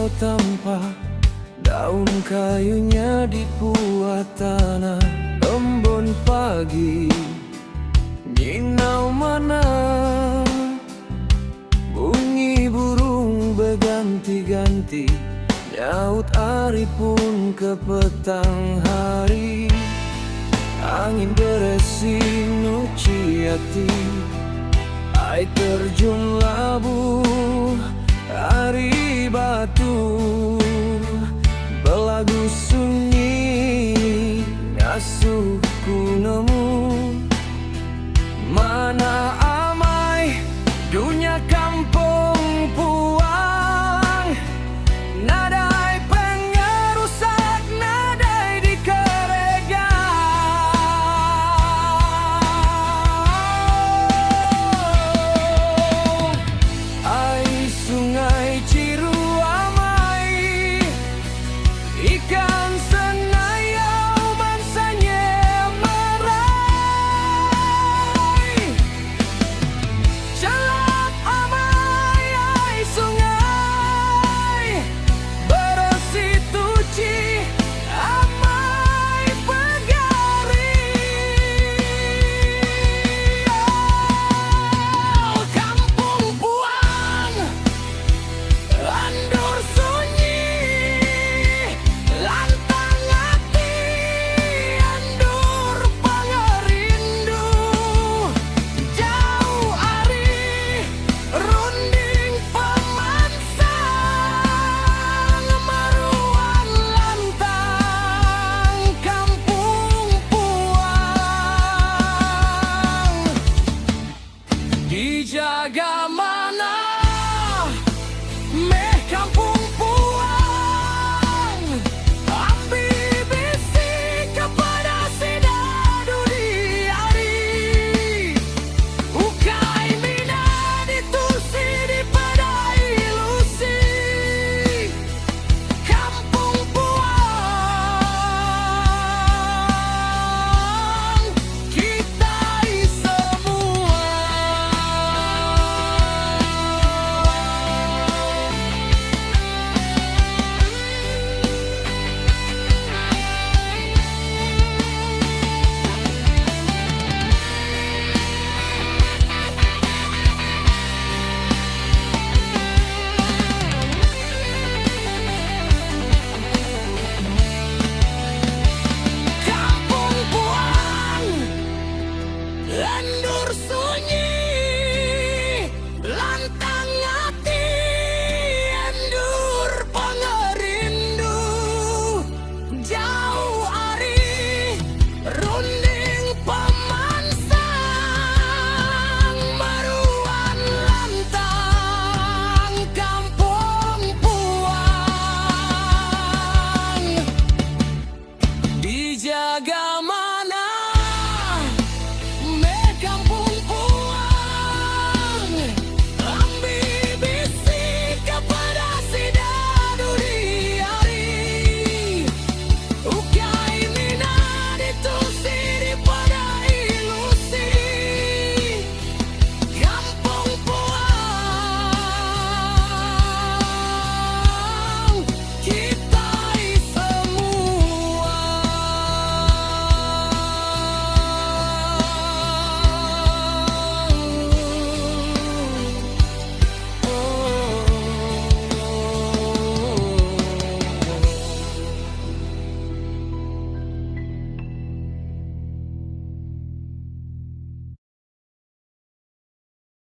hijau tanpa daun, kayunya dibuat tanah. Embun pagi, nyinau mana, bunyi burung berganti-ganti, nyaut ari pun ke petang hari. Angin beresi nuci hati, air terjun labu ari batu, belagu sunyi ngasuh ku nemu. Mana amai dunia kampung puang, nadai pengerusak, nadai dikerega. Air sungai Ciruamai, ikan senayau mansanya merai. Jalap amai air sungai, bersih tuci amai pegari. Oh, kampung buang, andur sunyi, lantang hati, andur pangerindu. Jauh ari, runding pemansang, maruan lantang, kampung puang dijaga.